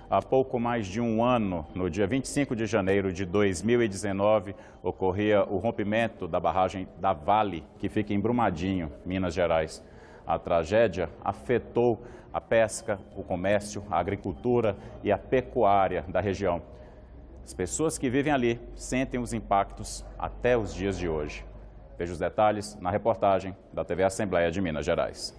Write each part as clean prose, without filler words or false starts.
Há pouco mais de um ano, no dia 25 de janeiro de 2019, ocorria o rompimento da barragem da Vale, que fica em Brumadinho, Minas Gerais. A tragédia afetou a pesca, o comércio, a agricultura e a pecuária da região. As pessoas que vivem ali sentem os impactos até os dias de hoje. Veja os detalhes na reportagem da TV Assembleia de Minas Gerais.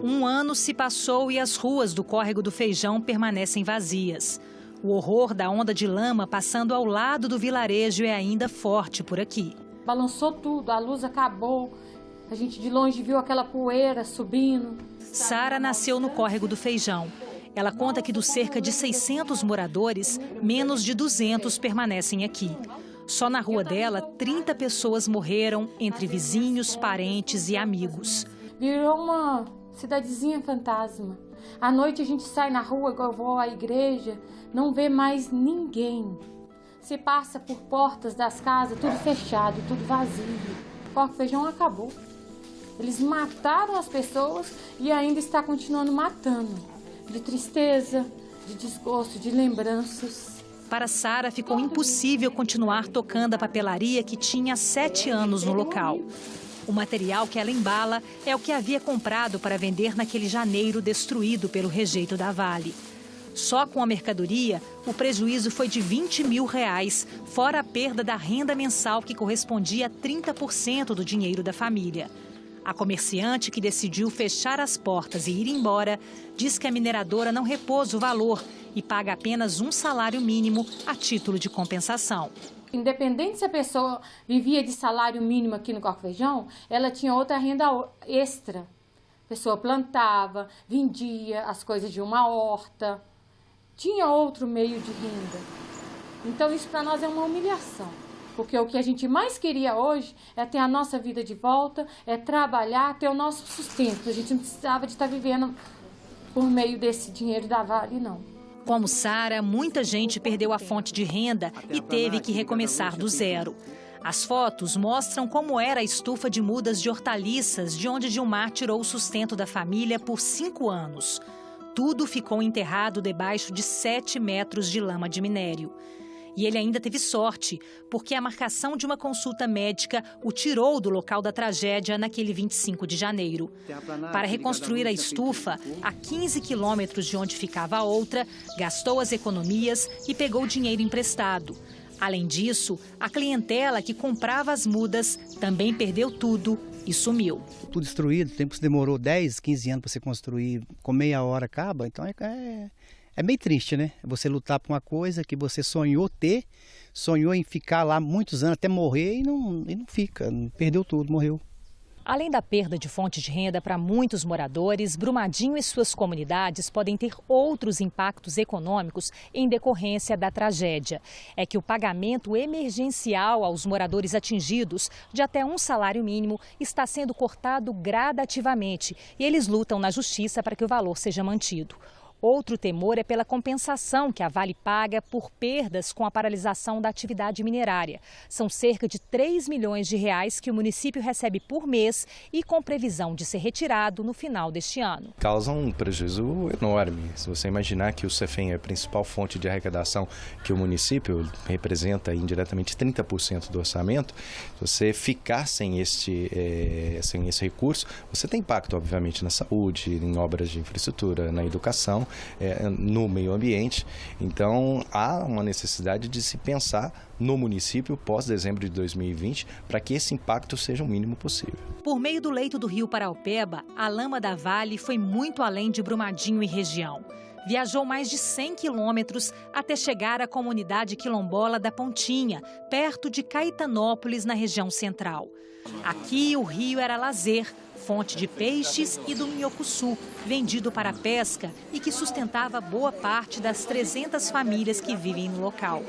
Um ano se passou e as ruas do Córrego do Feijão permanecem vazias. O horror da onda de lama passando ao lado do vilarejo é ainda forte por aqui. Balançou tudo, a luz acabou, a gente de longe viu aquela poeira subindo. Sara nasceu no Córrego do Feijão. Ela conta que dos cerca de 600 moradores, menos de 200 permanecem aqui. Só na rua dela, 30 pessoas morreram, entre vizinhos, parentes e amigos. Virou uma cidadezinha fantasma. À noite a gente sai na rua, igual eu vou à igreja, não vê mais ninguém. Você passa por portas das casas, tudo fechado, tudo vazio. O Córrego do Feijão acabou. Eles mataram as pessoas e ainda está continuando matando. De tristeza, de desgosto, de lembranças. Para Sara, ficou impossível continuar tocando a papelaria que tinha 7 anos no local. O material que ela embala é o que havia comprado para vender naquele janeiro destruído pelo rejeito da Vale. Só com a mercadoria, o prejuízo foi de R$20 mil, fora a perda da renda mensal que correspondia a 30% do dinheiro da família. A comerciante, que decidiu fechar as portas e ir embora, diz que a mineradora não repôs o valor e paga apenas um salário mínimo a título de compensação. Independente se a pessoa vivia de salário mínimo aqui no Córrego do Feijão, ela tinha outra renda extra. A pessoa plantava, vendia as coisas de uma horta, tinha outro meio de renda. Então isso para nós é uma humilhação. Porque o que a gente mais queria hoje é ter a nossa vida de volta, é trabalhar, ter o nosso sustento. A gente não precisava de estar vivendo por meio desse dinheiro da Vale, não. Como Sara, muita gente perdeu a fonte de renda e teve que recomeçar do zero. As fotos mostram como era a estufa de mudas de hortaliças, de onde Gilmar tirou o sustento da família por 5 anos. Tudo ficou enterrado debaixo de 7 metros de lama de minério. E ele ainda teve sorte, porque a marcação de uma consulta médica o tirou do local da tragédia naquele 25 de janeiro. Para reconstruir a estufa, a 15 quilômetros de onde ficava a outra, gastou as economias e pegou dinheiro emprestado. Além disso, a clientela que comprava as mudas também perdeu tudo e sumiu. Tudo destruído, o tempo que demorou 10, 15 anos para você construir, com meia hora acaba, então é meio triste, né? Você lutar por uma coisa que você sonhou ter, sonhou em ficar lá muitos anos até morrer e não fica, perdeu tudo, morreu. Além da perda de fonte de renda para muitos moradores, Brumadinho e suas comunidades podem ter outros impactos econômicos em decorrência da tragédia. É que o pagamento emergencial aos moradores atingidos de até um salário mínimo está sendo cortado gradativamente e eles lutam na justiça para que o valor seja mantido. Outro temor é pela compensação que a Vale paga por perdas com a paralisação da atividade minerária. São cerca de R$3 milhões que o município recebe por mês e com previsão de ser retirado no final deste ano. Causa um prejuízo enorme. Se você imaginar que o Cefem é a principal fonte de arrecadação que o município representa indiretamente 30% do orçamento, se você ficar sem esse recurso, você tem impacto, obviamente, na saúde, em obras de infraestrutura, na educação, no meio ambiente. Então há uma necessidade de se pensar no município pós-dezembro de 2020 para que esse impacto seja o mínimo possível. Por meio do leito do rio Paraupeba, a lama da Vale foi muito além de Brumadinho e região. Viajou mais de 100 quilômetros até chegar à comunidade quilombola da Pontinha, perto de Caetanópolis, na região central. Aqui o rio era lazer, fonte de peixes e do minhocuçu, vendido para a pesca e que sustentava boa parte das 300 famílias que vivem no local.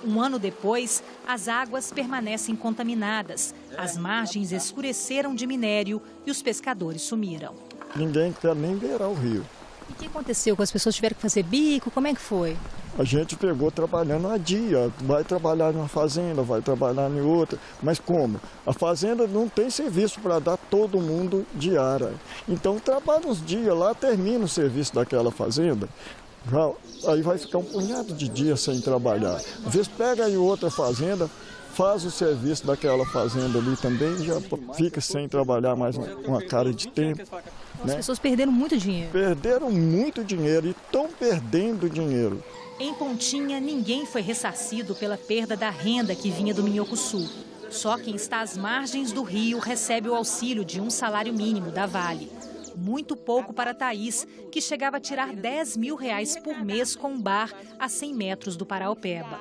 Um ano depois, as águas permanecem contaminadas, as margens escureceram de minério e os pescadores sumiram. Ninguém quer nem beirar o rio. E o que aconteceu? Com as pessoas tiveram que fazer bico? Como é que foi? A gente pegou trabalhando a dia, vai trabalhar numa fazenda, vai trabalhar em outra, mas como? A fazenda não tem serviço para dar todo mundo diária. Então trabalha uns dias lá, termina o serviço daquela fazenda, aí vai ficar um punhado de dias sem trabalhar. Às vezes pega aí outra fazenda, faz o serviço daquela fazenda ali também, já fica sem trabalhar mais uma cara de tempo. As pessoas perderam muito dinheiro. Perderam muito dinheiro e estão perdendo dinheiro. Em Pontinha, ninguém foi ressarcido pela perda da renda que vinha do Minhocuçu. Só quem está às margens do rio recebe o auxílio de um salário mínimo da Vale. Muito pouco para Thaís, que chegava a tirar R$10 mil por mês com um bar a 100 metros do Paraopeba.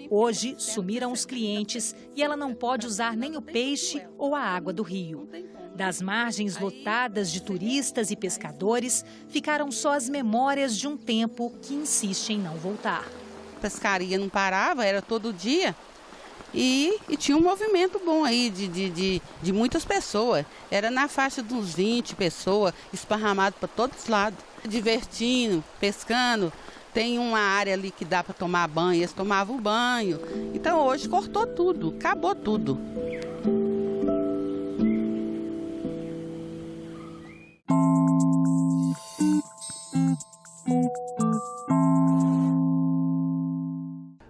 Hoje, sumiram os clientes e ela não pode usar nem o peixe ou a água do rio. Das margens lotadas de turistas e pescadores, ficaram só as memórias de um tempo que insiste em não voltar. A pescaria não parava, era todo dia. E tinha um movimento bom aí de muitas pessoas. Era na faixa de uns 20 pessoas, esparramado para todos os lados. Divertindo, pescando. Tem uma área ali que dá para tomar banho, eles tomavam banho. Então hoje cortou tudo, acabou tudo.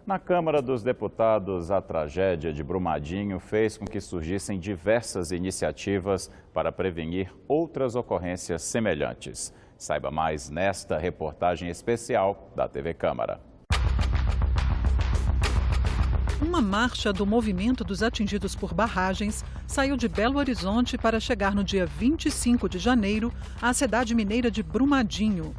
Na Câmara dos Deputados, a tragédia de Brumadinho fez com que surgissem diversas iniciativas para prevenir outras ocorrências semelhantes. Saiba mais nesta reportagem especial da TV Câmara. Uma marcha do movimento dos atingidos por barragens saiu de Belo Horizonte para chegar no dia 25 de janeiro à cidade mineira de Brumadinho.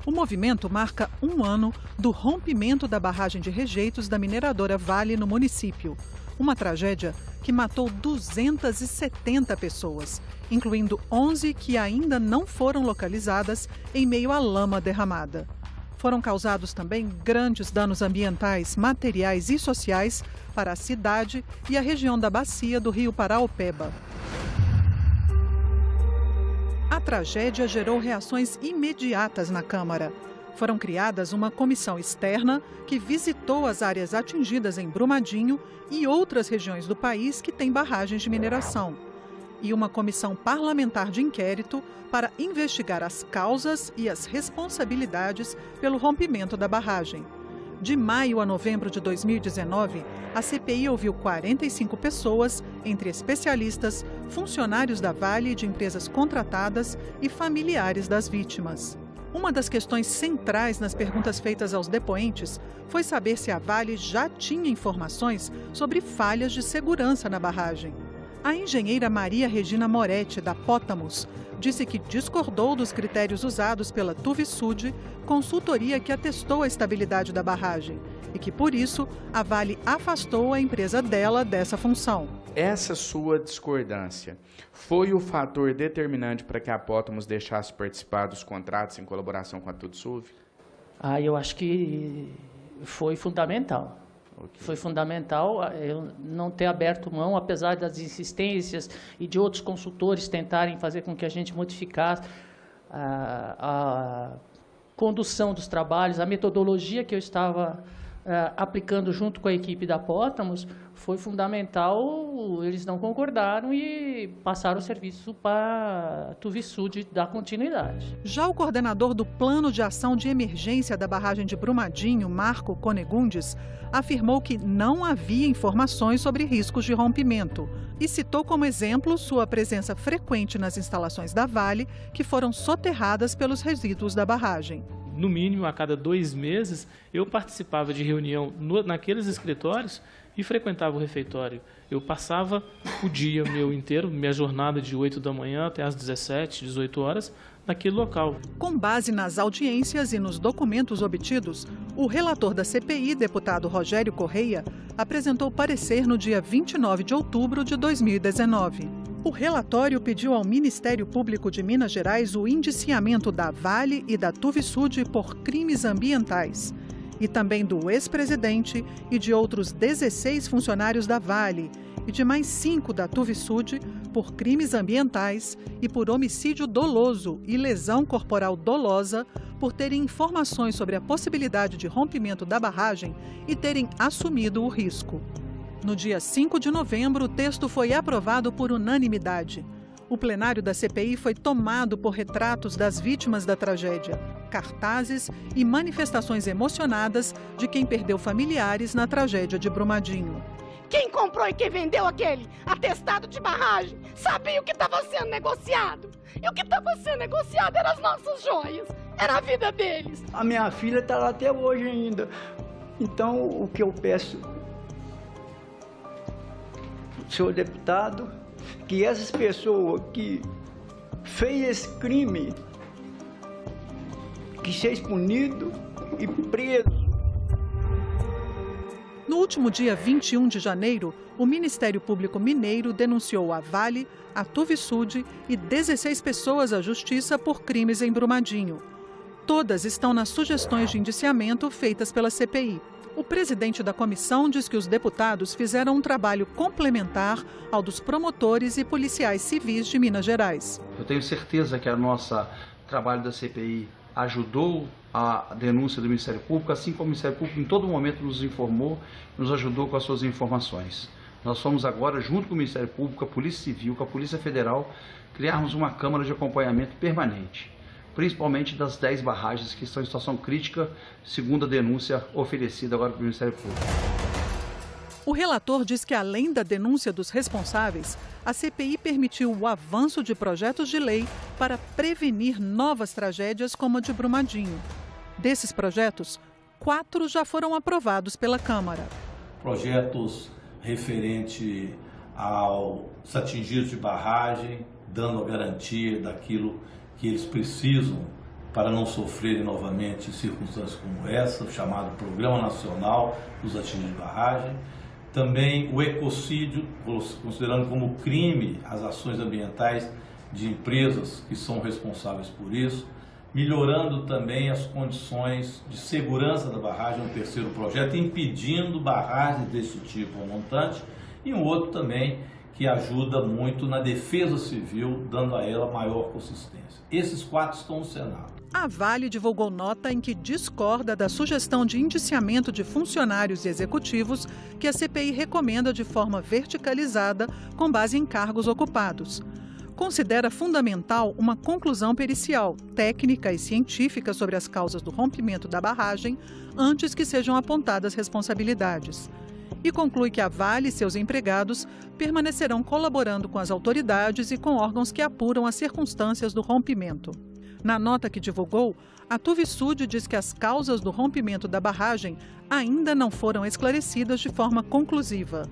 O movimento marca um ano do rompimento da barragem de rejeitos da mineradora Vale no município. Uma tragédia que matou 270 pessoas, incluindo 11 que ainda não foram localizadas em meio à lama derramada. Foram causados também grandes danos ambientais, materiais e sociais para a cidade e a região da bacia do rio Paraopeba. A tragédia gerou reações imediatas na Câmara. Foram criadas uma comissão externa que visitou as áreas atingidas em Brumadinho e outras regiões do país que têm barragens de mineração. E uma comissão parlamentar de inquérito para investigar as causas e as responsabilidades pelo rompimento da barragem. De maio a novembro de 2019, a CPI ouviu 45 pessoas, entre especialistas, funcionários da Vale, de empresas contratadas e familiares das vítimas. Uma das questões centrais nas perguntas feitas aos depoentes foi saber se a Vale já tinha informações sobre falhas de segurança na barragem. A engenheira Maria Regina Moretti, da Pótamos, disse que discordou dos critérios usados pela Tuvisud, consultoria que atestou a estabilidade da barragem, e que, por isso, a Vale afastou a empresa dela dessa função. Essa sua discordância foi o fator determinante para que a Pótamos deixasse participar dos contratos em colaboração com a Tuvisud? Eu acho que foi fundamental. Foi fundamental eu não ter aberto mão, apesar das insistências e de outros consultores tentarem fazer com que a gente modificasse a condução dos trabalhos, a metodologia que eu estava aplicando junto com a equipe da Pótamos. Foi fundamental, eles não concordaram e passaram o serviço para a Tuvisud dar continuidade. Já o coordenador do Plano de Ação de Emergência da barragem de Brumadinho, Marco Conegundes, afirmou que não havia informações sobre riscos de rompimento e citou como exemplo sua presença frequente nas instalações da Vale, que foram soterradas pelos resíduos da barragem. No mínimo, a cada 2 meses, eu participava de reunião naqueles escritórios e frequentava o refeitório. Eu passava o dia meu inteiro, minha jornada de 8 da manhã até às 17, 18 horas, naquele local. Com base nas audiências e nos documentos obtidos, o relator da CPI, deputado Rogério Correia, apresentou parecer no dia 29 de outubro de 2019. O relatório pediu ao Ministério Público de Minas Gerais o indiciamento da Vale e da Tuvisud por crimes ambientais, e também do ex-presidente e de outros 16 funcionários da Vale e de mais 5 da Tuvisud por crimes ambientais e por homicídio doloso e lesão corporal dolosa, por terem informações sobre a possibilidade de rompimento da barragem e terem assumido o risco. No dia 5 de novembro, o texto foi aprovado por unanimidade. O plenário da CPI foi tomado por retratos das vítimas da tragédia, cartazes e manifestações emocionadas de quem perdeu familiares na tragédia de Brumadinho. Quem comprou e quem vendeu aquele atestado de barragem sabia o que estava sendo negociado. E o que estava sendo negociado eram as nossas joias, era a vida deles. A minha filha está lá até hoje ainda. Então, o que eu peço, senhor deputado, que essas pessoas que fez esse crime, que seja punido e preso. No último dia 21 de janeiro, o Ministério Público Mineiro denunciou a Vale, a Tuvisud e 16 pessoas à justiça por crimes em Brumadinho. Todas estão nas sugestões de indiciamento feitas pela CPI. O presidente da comissão diz que os deputados fizeram um trabalho complementar ao dos promotores e policiais civis de Minas Gerais. Eu tenho certeza que o nosso trabalho da CPI ajudou a denúncia do Ministério Público, assim como o Ministério Público em todo momento nos informou, nos ajudou com as suas informações. Nós fomos agora, junto com o Ministério Público, a Polícia Civil, com a Polícia Federal, criarmos uma Câmara de acompanhamento permanente, principalmente das 10 barragens que estão em situação crítica, segundo a denúncia oferecida agora pelo Ministério Público. O relator diz que, além da denúncia dos responsáveis, a CPI permitiu o avanço de projetos de lei para prevenir novas tragédias como a de Brumadinho. Desses projetos, 4 já foram aprovados pela Câmara. Projetos referentes aos atingidos de barragem, dando a garantia daquilo que eles precisam para não sofrerem novamente circunstâncias como essa, o chamado Programa Nacional dos Atingidos de Barragem. Também o ecocídio, considerando como crime as ações ambientais de empresas que são responsáveis por isso, melhorando também as condições de segurança da barragem, um terceiro projeto, impedindo barragens desse tipo ao montante, e um outro também que ajuda muito na defesa civil, dando a ela maior consistência. Esses 4 estão no Senado. A Vale divulgou nota em que discorda da sugestão de indiciamento de funcionários e executivos que a CPI recomenda de forma verticalizada com base em cargos ocupados. Considera fundamental uma conclusão pericial, técnica e científica sobre as causas do rompimento da barragem antes que sejam apontadas responsabilidades. E conclui que a Vale e seus empregados permanecerão colaborando com as autoridades e com órgãos que apuram as circunstâncias do rompimento. Na nota que divulgou, a Tuvisud diz que as causas do rompimento da barragem ainda não foram esclarecidas de forma conclusiva,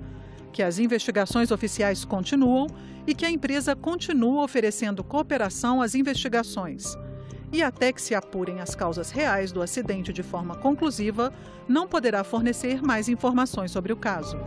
que as investigações oficiais continuam e que a empresa continua oferecendo cooperação às investigações. E até que se apurem as causas reais do acidente de forma conclusiva, não poderá fornecer mais informações sobre o caso.